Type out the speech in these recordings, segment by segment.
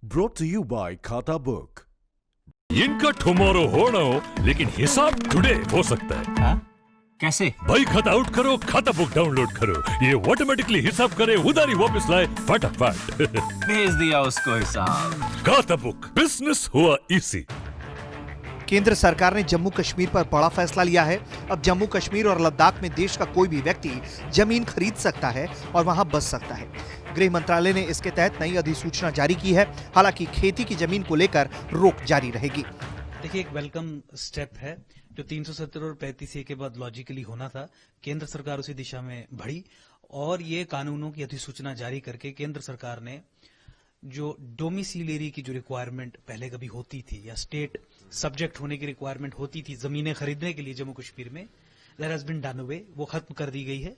Brought to you by Khata Book. इनका tomorrow होना हो लेकिन हिसाब टुडे हो सकता है। हाँ? कैसे? भाई खाता आउट करो, खाता बुक डाउनलोड करो, ये ऑटोमेटिकली हिसाब करे, उधारी वापस लाए फटाफट। भेज दिया उसको हिसाब। खाता बुक, बिजनेस हुआ इजी। केंद्र सरकार ने जम्मू कश्मीर पर बड़ा फैसला लिया है। अब जम्मू कश्मीर और लद्दाख में देश का कोई भी व्यक्ति जमीन खरीद सकता है और वहां बस सकता है। गृह मंत्रालय ने इसके तहत नई अधिसूचना जारी की है। हालांकि खेती की जमीन को लेकर रोक जारी रहेगी। देखिए, एक वेलकम स्टेप है जो 370 और 35A के बाद लॉजिकली होना था। केंद्र सरकार उसी दिशा में बढ़ी और ये कानूनों की अधिसूचना जारी करके केंद्र सरकार ने जो डोमिसिलरी की जो रिक्वायरमेंट पहले कभी होती थी या स्टेट सब्जेक्ट होने की रिक्वायरमेंट होती थी जमीनें खरीदने के लिए जम्मू कश्मीर में, that has been done away, वो खत्म कर दी गई है।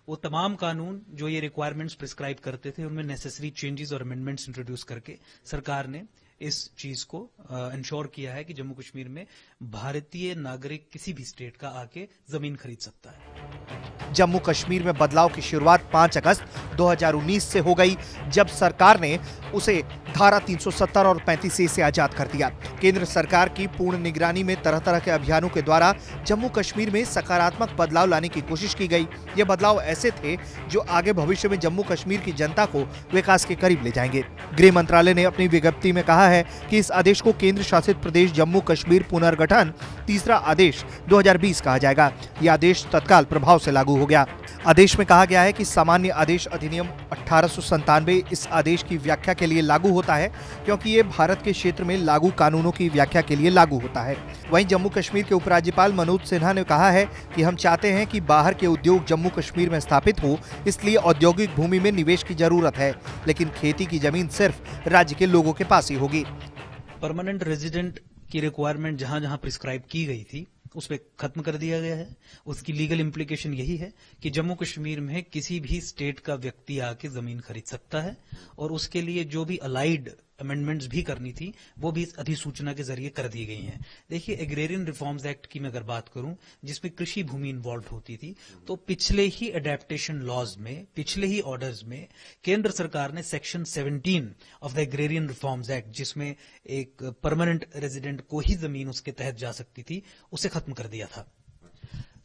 वो तमाम कानून जो ये रिक्वायरमेंट्स प्रिस्क्राइब करते थे उनमें नेसेसरी चेंजेस और अमेंडमेंट्स इंट्रोड्यूस करके सरकार ने इस चीज को इंश्योर किया है कि जम्मू कश्मीर में भारतीय नागरिक किसी भी स्टेट का आके जमीन खरीद सकता है। जम्मू कश्मीर में बदलाव की शुरुआत 5 अगस्त 2019 से हो गई, जब सरकार ने उसे धारा 370 और 35A से आजाद कर दिया। केंद्र सरकार की पूर्ण निगरानी में तरह तरह के अभियानों के द्वारा जम्मू कश्मीर में सकारात्मक बदलाव लाने की कोशिश की गई। ये बदलाव ऐसे थे जो आगे भविष्य में जम्मू कश्मीर की जनता को विकास के करीब ले जाएंगे। गृह मंत्रालय ने अपनी विज्ञप्ति में कहा है कि इस आदेश को केंद्र शासित प्रदेश जम्मू कश्मीर पुनर्गठन तीसरा आदेश 2020 कहा जाएगा। यह आदेश तत्काल प्रभाव से लागू हो गया। आदेश में कहा गया है कि सामान्य आदेश अधिनियम 1897 इस आदेश की व्याख्या के लिए लागू होता है, क्योंकि ये भारत के क्षेत्र में लागू कानूनों की व्याख्या के लिए लागू होता है। वहीं जम्मू कश्मीर के उपराज्यपाल मनोज सिन्हा ने कहा है कि हम चाहते हैं कि बाहर के उद्योग जम्मू कश्मीर में स्थापित हो, इसलिए औद्योगिक भूमि में निवेश की जरूरत है, लेकिन खेती की जमीन सिर्फ राज्य के लोगों के पास ही होगी। परमानेंट रेजिडेंट की रिक्वायरमेंट जहां जहां प्रिस्क्राइब की गई थी उस पर खत्म कर दिया गया है। उसकी लीगल इम्प्लीकेशन यही है कि जम्मू कश्मीर में किसी भी स्टेट का व्यक्ति आके जमीन खरीद सकता है और उसके लिए जो भी अलाइड अमेंडमेंट्स भी करनी थी वो भी इस अधिसूचना के जरिए कर दी गई हैं। देखिए, एग्रेरियन रिफॉर्म्स एक्ट की मैं अगर बात करूं जिसमें कृषि भूमि इन्वॉल्व होती थी, तो पिछले ही अडेप्टेशन लॉज में, पिछले ही ऑर्डर्स में केंद्र सरकार ने section 17 of the agrarian reforms act, जिसमें एक परमानेंट रेजिडेंट को ही जमीन उसके तहत जा सकती थी, उसे खत्म कर दिया था।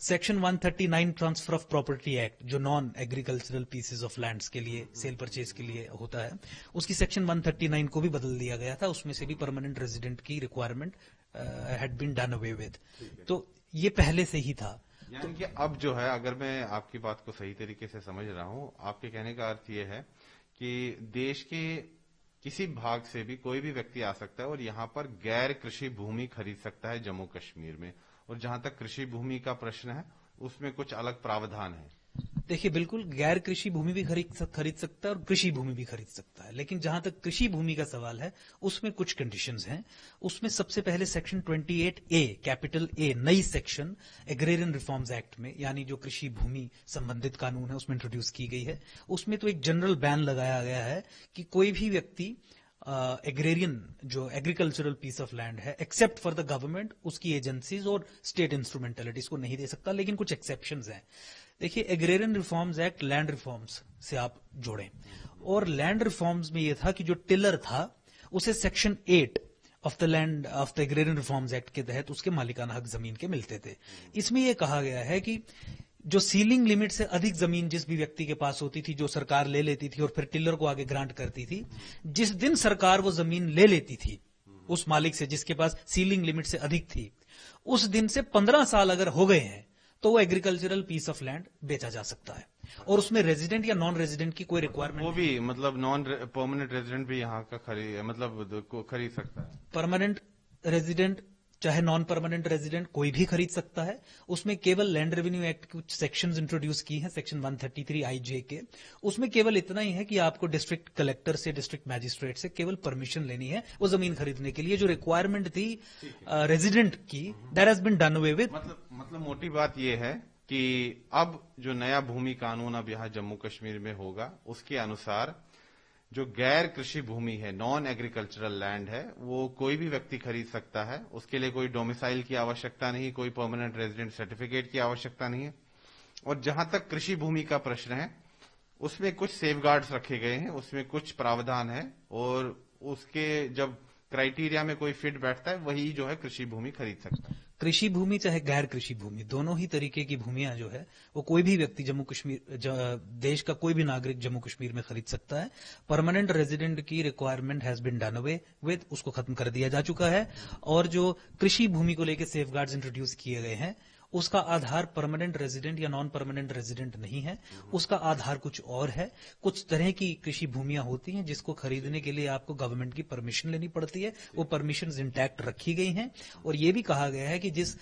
Section 139 transfer of property act, जो non agricultural pieces of lands के लिए सेल परचेज के लिए होता है, उसकी सेक्शन 139 को भी बदल दिया गया था। उसमें से भी परमानेंट रेजिडेंट की requirement had been done away with. तो ये पहले से ही था। यानी कि अब जो है, अगर मैं आपकी बात को सही तरीके से समझ रहा हूं, आपके कहने का अर्थ ये है कि देश के किसी भाग से भी कोई भी व्यक्ति आ सकता है और यहां पर गैर कृषि भूमि खरीद सकता है जम्मू कश्मीर में, और जहां तक कृषि भूमि का प्रश्न है उसमें कुछ अलग प्रावधान है। देखिए, बिल्कुल गैर कृषि भूमि भी खरीद सकता है और कृषि भूमि भी खरीद सकता है, लेकिन जहां तक कृषि भूमि का सवाल है उसमें कुछ कंडीशंस हैं। उसमें सबसे पहले सेक्शन 28A कैपिटल A नई सेक्शन एग्रेरियन रिफॉर्म्स एक्ट में, यानी जो कृषि भूमि संबंधित कानून है उसमें इंट्रोड्यूस की गई है। उसमें तो एक जनरल बैन लगाया गया है कि कोई भी व्यक्ति एग्रेरियन जो एग्रीकल्चरल पीस ऑफ लैंड है एक्सेप्ट फॉर द गवर्नमेंट, उसकी एजेंसीज और स्टेट इंस्ट्रूमेंटलिटीज को नहीं दे सकता, लेकिन कुछ एक्सेप्शंस हैं। देखिए, agrarian reforms act land reforms से आप जोड़ें, और लैंड रिफॉर्म्स में यह था कि जो टिलर था उसे section 8 of the land of the agrarian reforms act के तहत उसके मालिकाना हक जमीन के मिलते थे। इसमें यह कहा गया है कि जो सीलिंग लिमिट से अधिक जमीन जिस भी व्यक्ति के पास होती थी, जो सरकार ले लेती थी और फिर टिलर को आगे ग्रांट करती थी, जिस दिन सरकार वो जमीन ले लेती थी उस मालिक से जिसके पास सीलिंग लिमिट से अधिक थी, उस दिन से 15 साल अगर हो गए हैं तो वो एग्रीकल्चरल पीस ऑफ लैंड बेचा जा सकता है, और उसमें रेजिडेंट या नॉन रेजिडेंट की कोई रिक्वायरमेंट, वो भी मतलब नॉन परमानेंट रेजिडेंट भी यहाँ का खरीद सकता है। परमानेंट रेजिडेंट चाहे नॉन परमानेंट रेजिडेंट कोई भी खरीद सकता है। उसमें केवल लैंड रेवेन्यू एक्ट की कुछ सेक्शंस इंट्रोड्यूस की हैं, सेक्शन 133 IJ के। उसमें केवल इतना ही है कि आपको डिस्ट्रिक्ट कलेक्टर से, डिस्ट्रिक्ट मैजिस्ट्रेट से केवल परमिशन लेनी है वो जमीन खरीदने के लिए। जो रिक्वायरमेंट थी रेजिडेंट की, that has been done away with. मतलब मोटी बात यह है कि अब जो नया भूमि कानून अब यहाँ जम्मू कश्मीर में होगा, उसके अनुसार जो गैर कृषि भूमि है, नॉन एग्रीकल्चरल लैंड है, वो कोई भी व्यक्ति खरीद सकता है। उसके लिए कोई डोमिसाइल की आवश्यकता नहीं, कोई परमानेंट रेजिडेंट सर्टिफिकेट की आवश्यकता नहीं है। और जहां तक कृषि भूमि का प्रश्न है, उसमें कुछ सेफगार्ड्स रखे गए हैं, उसमें कुछ प्रावधान है, और उसके जब क्राइटेरिया में कोई फिट बैठता है वही जो है कृषि भूमि खरीद सकता है। कृषि भूमि चाहे गैर कृषि भूमि, दोनों ही तरीके की भूमियां जो है वो कोई भी व्यक्ति जम्मू कश्मीर देश का कोई भी नागरिक जम्मू कश्मीर में खरीद सकता है। परमानेंट रेजिडेंट की requirement has been done away with, उसको खत्म कर दिया जा चुका है। और जो कृषि भूमि को लेकर सेफगार्ड्स इंट्रोड्यूस किए गए हैं उसका आधार परमानेंट रेजिडेंट या नॉन परमानेंट रेजिडेंट नहीं है, उसका आधार कुछ और है। कुछ तरह की कृषि भूमियां होती हैं जिसको खरीदने के लिए आपको गवर्नमेंट की परमिशन लेनी पड़ती है, वो परमिशंस इंटैक्ट रखी गई हैं। और ये भी कहा गया है कि जिस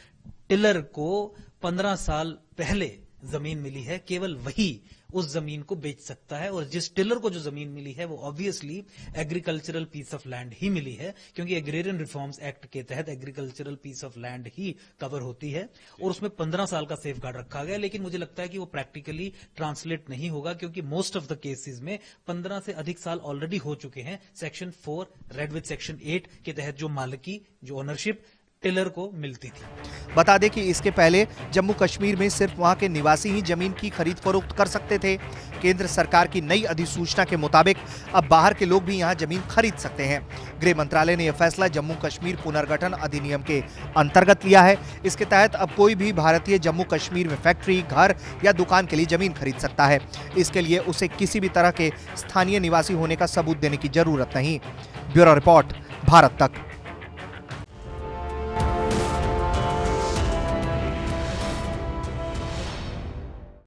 टिलर को 15 साल पहले जमीन मिली है केवल वही उस जमीन को बेच सकता है, और जिस टिलर को जो जमीन मिली है वो obviously agricultural piece of land ही मिली है, क्योंकि एग्रेरियन रिफॉर्म्स एक्ट के तहत एग्रीकल्चरल पीस ऑफ लैंड ही कवर होती है और उसमें 15 साल का सेफ गार्ड रखा गया। लेकिन मुझे लगता है कि वो प्रैक्टिकली ट्रांसलेट नहीं होगा, क्योंकि मोस्ट ऑफ द केसेस में 15 से अधिक साल ऑलरेडी हो चुके हैं सेक्शन 4 रेड विद सेक्शन 8 के तहत, जो मालिकी जो ओनरशिप टिलर को मिलती थी। बता दें कि इसके पहले जम्मू कश्मीर में सिर्फ वहां के निवासी ही जमीन की खरीद फरोख्त कर सकते थे। केंद्र सरकार की नई अधिसूचना के मुताबिक अब बाहर के लोग भी यहां जमीन खरीद सकते हैं। गृह मंत्रालय ने यह फैसला जम्मू कश्मीर पुनर्गठन अधिनियम के अंतर्गत लिया है। इसके तहत अब कोई भी भारतीय जम्मू कश्मीर में फैक्ट्री, घर या दुकान के लिए जमीन खरीद सकता है। इसके लिए उसे किसी भी तरह के स्थानीय निवासी होने का सबूत देने की जरूरत नहीं। ब्यूरो रिपोर्ट, भारत तक।